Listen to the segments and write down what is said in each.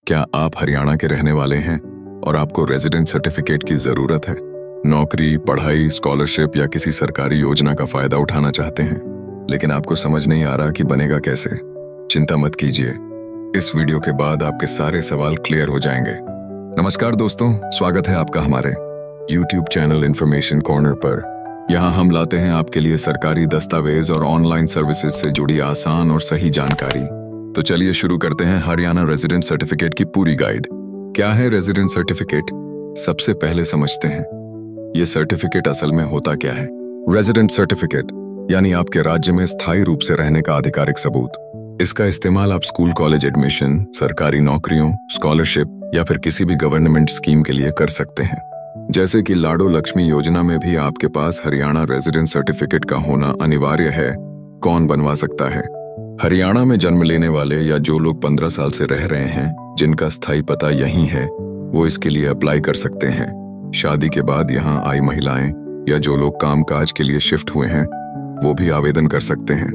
क्या आप हरियाणा के रहने वाले हैं और आपको रेजिडेंट सर्टिफिकेट की जरूरत है? नौकरी, पढ़ाई, स्कॉलरशिप या किसी सरकारी योजना का फायदा उठाना चाहते हैं, लेकिन आपको समझ नहीं आ रहा कि बनेगा कैसे? चिंता मत कीजिए, इस वीडियो के बाद आपके सारे सवाल क्लियर हो जाएंगे। नमस्कार दोस्तों, स्वागत है आपका हमारे YouTube चैनल इन्फॉर्मेशन कॉर्नर पर। यहाँ हम लाते हैं आपके लिए सरकारी दस्तावेज और ऑनलाइन सर्विसेज से जुड़ी आसान और सही जानकारी। तो चलिए शुरू करते हैं हरियाणा रेजिडेंट सर्टिफिकेट की पूरी गाइड। क्या है रेजिडेंट सर्टिफिकेट? सबसे पहले समझते हैं ये सर्टिफिकेट असल में होता क्या है। रेजिडेंट सर्टिफिकेट यानी आपके राज्य में स्थायी रूप से रहने का आधिकारिक सबूत। इसका इस्तेमाल आप स्कूल, कॉलेज एडमिशन, सरकारी नौकरियों, स्कॉलरशिप या फिर किसी भी गवर्नमेंट स्कीम के लिए कर सकते हैं। जैसे कि लाडो लक्ष्मी योजना में भी आपके पास हरियाणा रेजिडेंट सर्टिफिकेट का होना अनिवार्य है। कौन बनवा सकता है? हरियाणा में जन्म लेने वाले या जो लोग 15 साल से रह रहे हैं, जिनका स्थायी पता यहीं है, वो इसके लिए अप्लाई कर सकते हैं। शादी के बाद यहाँ आई महिलाएं या जो लोग कामकाज के लिए शिफ्ट हुए हैं, वो भी आवेदन कर सकते हैं,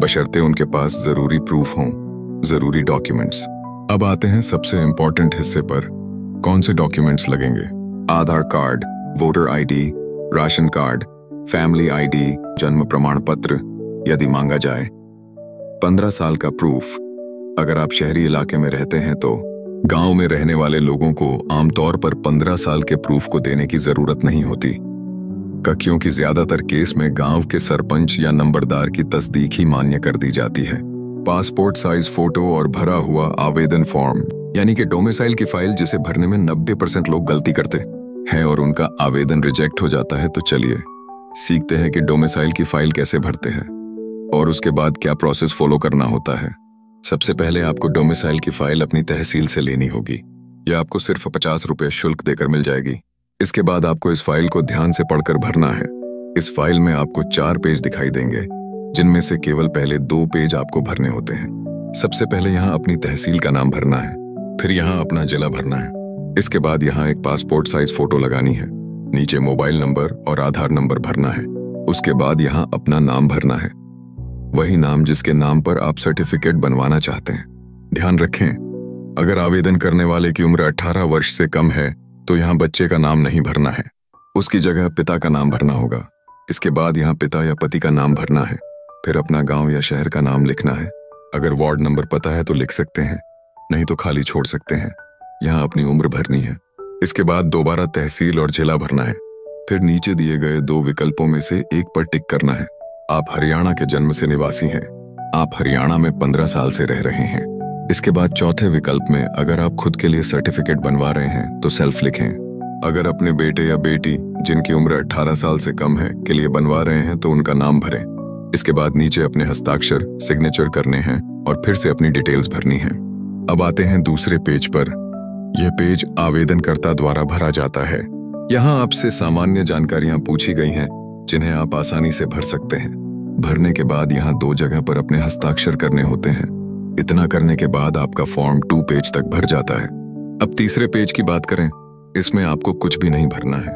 बशर्ते उनके पास जरूरी प्रूफ हों, जरूरी डॉक्यूमेंट्स। अब आते हैं सबसे इम्पोर्टेंट हिस्से पर। कौन से डॉक्यूमेंट्स लगेंगे? Aadhaar card, voter ID, ration card, family ID, जन्म प्रमाण पत्र यदि मांगा जाए। 15 साल का प्रूफ। अगर आप शहरी इलाके में रहते हैं तो गांव में रहने वाले लोगों को आमतौर पर 15 साल के प्रूफ को देने की जरूरत नहीं होती, क्योंकि ज्यादातर केस में गांव के सरपंच या नंबरदार की तस्दीक ही मान्य कर दी जाती है। पासपोर्ट साइज फोटो और भरा हुआ आवेदन फॉर्म, यानी कि डोमिसाइल की फाइल, जिसे भरने में 90% लोग गलती करते हैं और उनका आवेदन रिजेक्ट हो जाता है। तो चलिए सीखते हैं कि डोमिसाइल की फाइल कैसे भरते हैं और उसके बाद क्या प्रोसेस फॉलो करना होता है। सबसे पहले आपको डोमिसाइल की फाइल अपनी तहसील से लेनी होगी। यह आपको सिर्फ 50 रुपये शुल्क देकर मिल जाएगी। इसके बाद आपको इस फाइल को ध्यान से पढ़कर भरना है। इस फाइल में आपको 4 पेज दिखाई देंगे, जिनमें से केवल पहले 2 पेज आपको भरने होते हैं। सबसे पहले यहाँ अपनी तहसील का नाम भरना है, फिर यहाँ अपना जिला भरना है। इसके बाद यहाँ एक पासपोर्ट साइज फोटो लगानी है, नीचे मोबाइल नंबर और आधार नंबर भरना है। उसके बाद यहाँ अपना नाम भरना है, वही नाम जिसके नाम पर आप सर्टिफिकेट बनवाना चाहते हैं। ध्यान रखें, अगर आवेदन करने वाले की उम्र 18 वर्ष से कम है तो यहाँ बच्चे का नाम नहीं भरना है, उसकी जगह पिता का नाम भरना होगा। इसके बाद यहाँ पिता या पति का नाम भरना है, फिर अपना गांव या शहर का नाम लिखना है। अगर वार्ड नंबर पता है तो लिख सकते हैं, नहीं तो खाली छोड़ सकते हैं। यहाँ अपनी उम्र भरनी है। इसके बाद दोबारा तहसील और जिला भरना है, फिर नीचे दिए गए 2 विकल्पों में से एक पर टिक करना है। आप हरियाणा के जन्म से निवासी हैं, आप हरियाणा में 15 साल से रह रहे हैं। इसके बाद चौथे विकल्प में अगर आप खुद के लिए सर्टिफिकेट बनवा रहे हैं तो सेल्फ लिखें। अगर अपने बेटे या बेटी जिनकी उम्र 18 साल से कम है के लिए बनवा रहे हैं तो उनका नाम भरें। इसके बाद नीचे अपने हस्ताक्षर, सिग्नेचर करने हैं और फिर से अपनी डिटेल्स भरनी है। अब आते हैं दूसरे पेज पर। यह पेज आवेदनकर्ता द्वारा भरा जाता है। यहाँ आपसे सामान्य जानकारियां पूछी गई हैं, जिन्हें आप आसानी से भर सकते हैं। भरने के बाद यहाँ 2 जगह पर अपने हस्ताक्षर करने होते हैं। इतना करने के बाद आपका फॉर्म 2 पेज तक भर जाता है। अब तीसरे पेज की बात करें, इसमें आपको कुछ भी नहीं भरना है।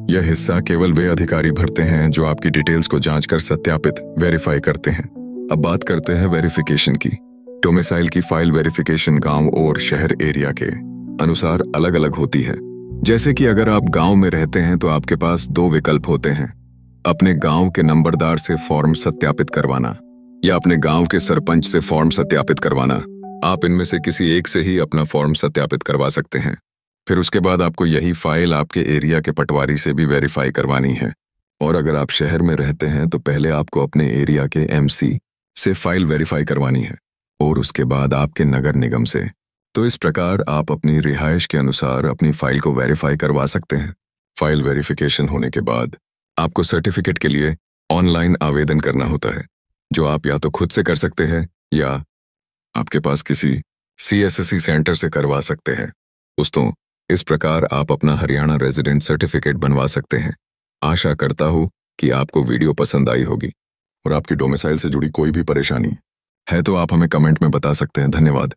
यह हिस्सा केवल वे अधिकारी भरते हैं जो आपकी डिटेल्स को जांचकर सत्यापित, वेरीफाई करते हैं। अब बात करते हैं वेरिफिकेशन की। डोमिसाइल की फाइल वेरिफिकेशन गांव और शहर एरिया के अनुसार अलग अलग होती है। जैसे कि अगर आप गांव में रहते हैं तो आपके पास 2 विकल्प होते हैं, अपने गांव के नंबरदार से फॉर्म सत्यापित करवाना या अपने गांव के सरपंच से फॉर्म सत्यापित करवाना। आप इनमें से किसी एक से ही अपना फॉर्म सत्यापित करवा सकते हैं। फिर उसके बाद आपको यही फाइल आपके एरिया के पटवारी से भी वेरीफाई करवानी है। और अगर आप शहर में रहते हैं तो पहले आपको अपने एरिया के MC से फाइल वेरीफाई करवानी है और उसके बाद आपके नगर निगम से। तो इस प्रकार आप अपनी रिहाइश के अनुसार अपनी फाइल को वेरीफाई करवा सकते हैं। फाइल वेरिफिकेशन होने के बाद आपको सर्टिफिकेट के लिए ऑनलाइन आवेदन करना होता है, जो आप या तो खुद से कर सकते हैं या आपके पास किसी CSSC सेंटर से करवा सकते हैं। दोस्तों, इस प्रकार आप अपना हरियाणा रेजिडेंट सर्टिफिकेट बनवा सकते हैं। आशा करता हूँ कि आपको वीडियो पसंद आई होगी और आपकी डोमिसाइल से जुड़ी कोई भी परेशानी है तो आप हमें कमेंट में बता सकते हैं। धन्यवाद।